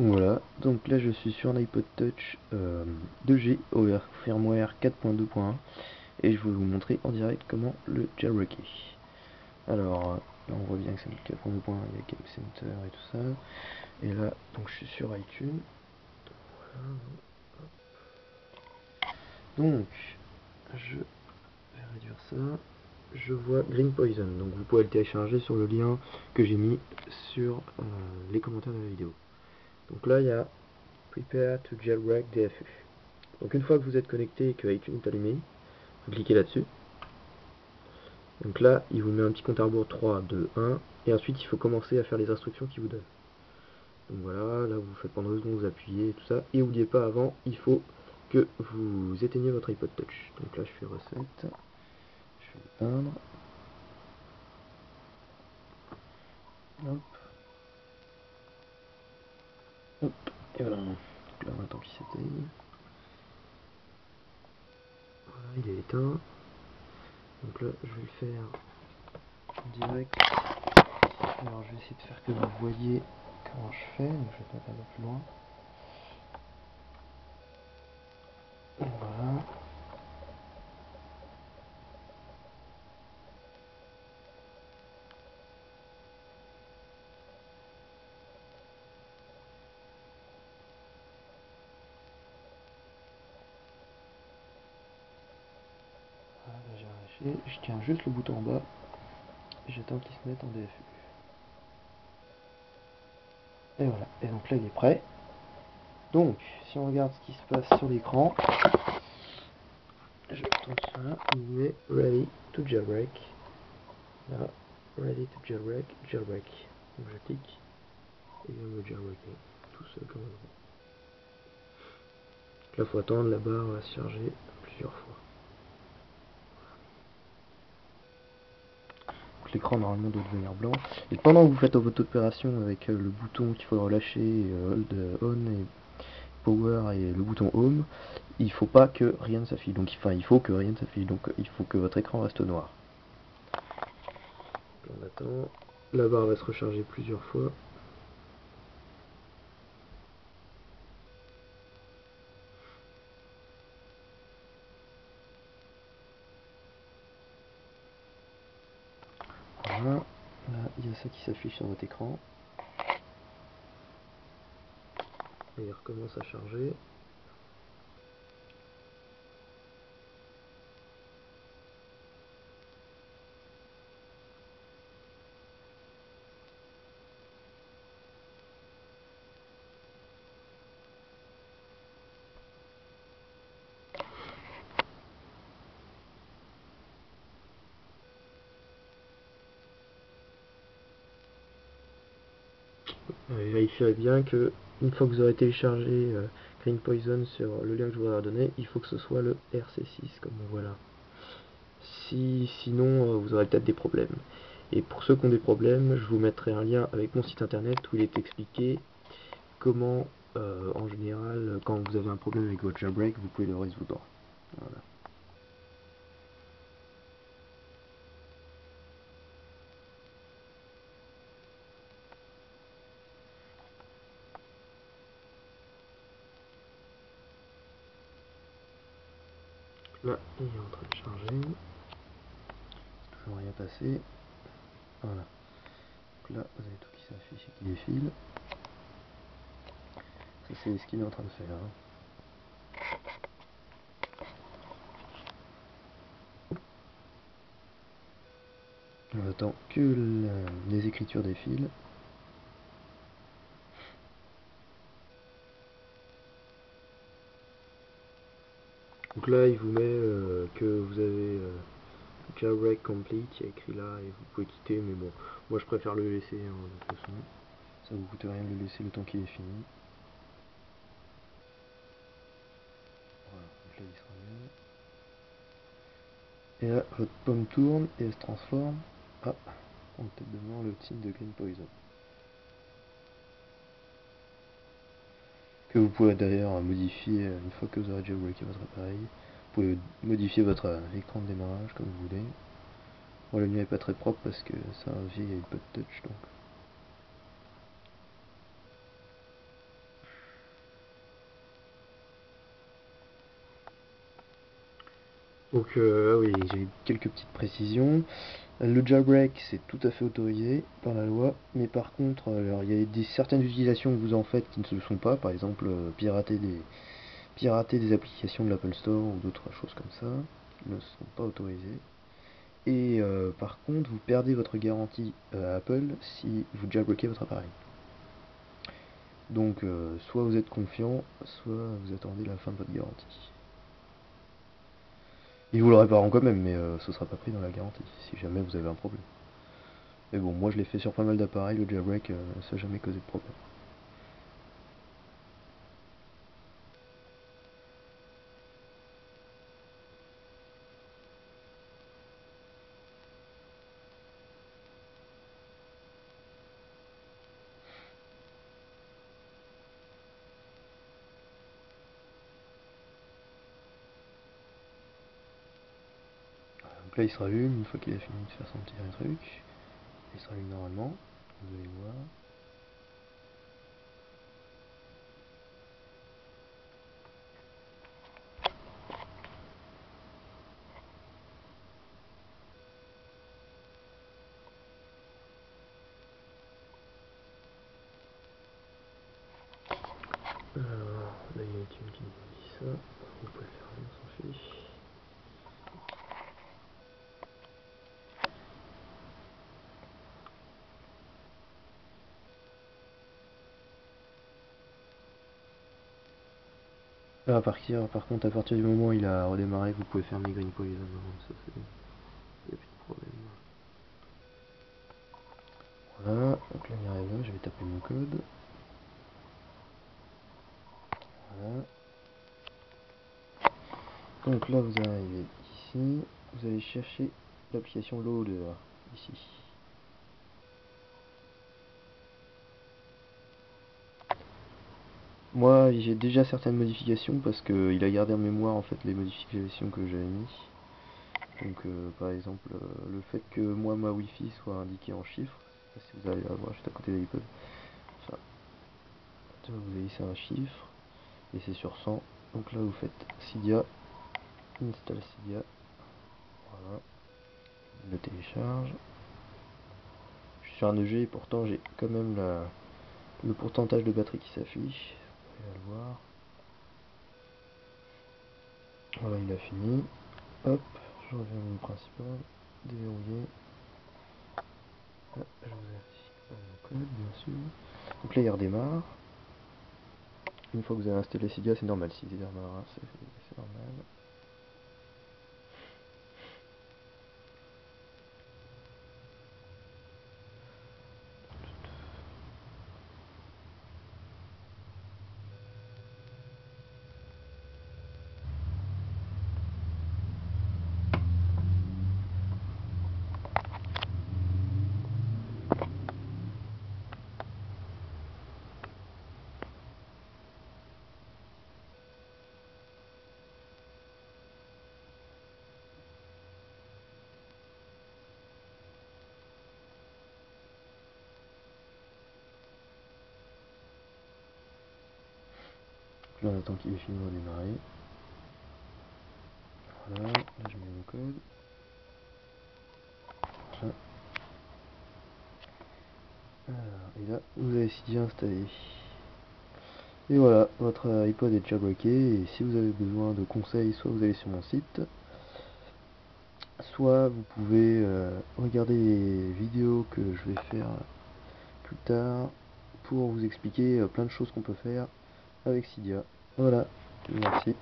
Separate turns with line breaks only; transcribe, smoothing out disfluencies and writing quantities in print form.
Voilà, donc là je suis sur un iPod Touch 2G over firmware 4.2.1 et je vais vous montrer en direct comment le jailbreaker. Alors là on voit bien que c'est le 4.2.1, il y a Game Center et tout ça. Et là donc je suis sur iTunes. Donc je vais réduire ça. Je vois Green Poison, donc vous pouvez le télécharger sur le lien que j'ai mis sur les commentaires de la vidéo. Donc là il y a Prepare to jailbreak DFU. Donc une fois que vous êtes connecté et que iTunes est allumé, vous cliquez là-dessus. Donc là, il vous met un petit compte à rebours 3, 2, 1, et ensuite il faut commencer à faire les instructions qu'il vous donne. Donc voilà, là vous faites pendant 2 secondes, vous appuyez et tout ça, et n'oubliez pas avant, il faut que vous éteignez votre iPod Touch. Donc là je fais reset, je fais éteindre. Hop. Hop. Et voilà. Donc là on attend qu'il s'éteigne. Voilà, il est éteint. Donc là je vais le faire en direct. Alors je vais essayer de faire que vous voyez comment je fais, donc je vais pas aller plus loin. Voilà. Voilà, j'ai arraché. Je tiens juste le bouton en bas et j'attends qu'il se mette en DFU. Et voilà, et donc là il est prêt. Donc, si on regarde ce qui se passe sur l'écran, je tourne ça, il met Ready to jailbreak. Là, Ready to jailbreak, jailbreak. Donc je clique et il va me jailbreaker tout seul comme un gros. Là, il faut attendre, la barre va se charger plusieurs fois. L'écran normalement doit devenir blanc. Et pendant que vous faites votre opération avec le bouton qu'il faut relâcher, hold on et power et le bouton home, il faut pas que rien ne s'affiche. Donc enfin il faut que rien ne s'affiche. Donc il faut que votre écran reste noir. On attend. La barre va se recharger plusieurs fois. Voilà. Là, il y a ça qui s'affiche sur votre écran. Et il recommence à charger. Vérifiez bien que une fois que vous aurez téléchargé Green Poison sur le lien que je vous ai donné, il faut que ce soit le RC6 comme on voit là. Sinon vous aurez peut-être des problèmes. Et pour ceux qui ont des problèmes, je vous mettrai un lien avec mon site internet où il est expliqué comment en général quand vous avez un problème avec votre jailbreak vous pouvez le résoudre. Voilà. Là, il est en train de charger. Toujours rien passé. Voilà. Donc là, vous avez tout qui s'affiche et qui défile. Ça, c'est ce qu'il est en train de faire. On attend que les écritures défilent. Donc là, il vous met que vous avez jailbreak complete, il y a écrit là, et vous pouvez quitter, mais bon, moi je préfère le laisser, hein, de toute façon. Ça vous coûte rien de le laisser le temps qu'il est fini. Voilà, donc là il sera mieux. Et là, votre pomme tourne et elle se transforme en tête de mort le type de Green Poison. Que vous pouvez d'ailleurs modifier une fois que vous aurez jailbreaké votre appareil. Vous pouvez modifier votre écran de démarrage comme vous voulez. Bon, le mien est pas très propre parce que c'est un vieil iPod Touch donc. Donc oui, j'ai quelques petites précisions. Le jailbreak, c'est tout à fait autorisé par la loi, mais par contre, alors, il y a certaines utilisations que vous en faites qui ne se le sont pas, par exemple pirater des applications de l'Apple Store ou d'autres choses comme ça, ne sont pas autorisées. Et par contre, vous perdez votre garantie à Apple si vous jailbreakez votre appareil. Donc soit vous êtes confiant, soit vous attendez la fin de votre garantie. Ils vous le répareront quand même, mais ce sera pas pris dans la garantie, si jamais vous avez un problème. Mais bon, moi je l'ai fait sur pas mal d'appareils, le jailbreak, ça n'a jamais causé de problème. Donc là il se rallume, une fois qu'il a fini de faire son petit truc, il se rallume normalement, vous allez voir. Alors, là il y a YouTube qui nous dit ça, vous pouvez le fermer, on s'en fiche. Là, par contre, à partir du moment où il a redémarré, vous pouvez fermer Green Poison. Ça, c'est... Il n'y a plus de problème. Voilà, donc là, il arrive là, je vais taper mon code. Voilà. Donc là, vous arrivez ici, vous allez chercher l'application Loader, ici. Moi, j'ai déjà certaines modifications parce qu'il a gardé en mémoire en fait les modifications que j'avais mis. Donc, par exemple, le fait que moi ma Wi-Fi soit indiquée en chiffres, je sais pas si vous allez la voir juste à côté de l'iPod. Enfin, vous avez ici un chiffre et c'est sur 100. Donc là, vous faites Cydia, install Cydia. Voilà, je le télécharge. Je suis sur un EG et pourtant j'ai quand même le pourcentage de batterie qui s'affiche. Vous pouvez le voir. Voilà, il a fini. Hop, je reviens au menu principal. Déverrouiller. Là, je vous vérifie mon code, bien sûr. Donc là, il redémarre. Une fois que vous avez installé Cydia, c'est normal. Si il démarre, c'est normal. Là, on attend qu'il ait fini de redémarrer. Voilà, là je mets mon code. Voilà. Alors, et là, vous avez Cydia installé. Et voilà, votre iPod est jailbreaké. Et si vous avez besoin de conseils, soit vous allez sur mon site, soit vous pouvez regarder les vidéos que je vais faire plus tard pour vous expliquer plein de choses qu'on peut faire avec Cydia. Voilà, merci.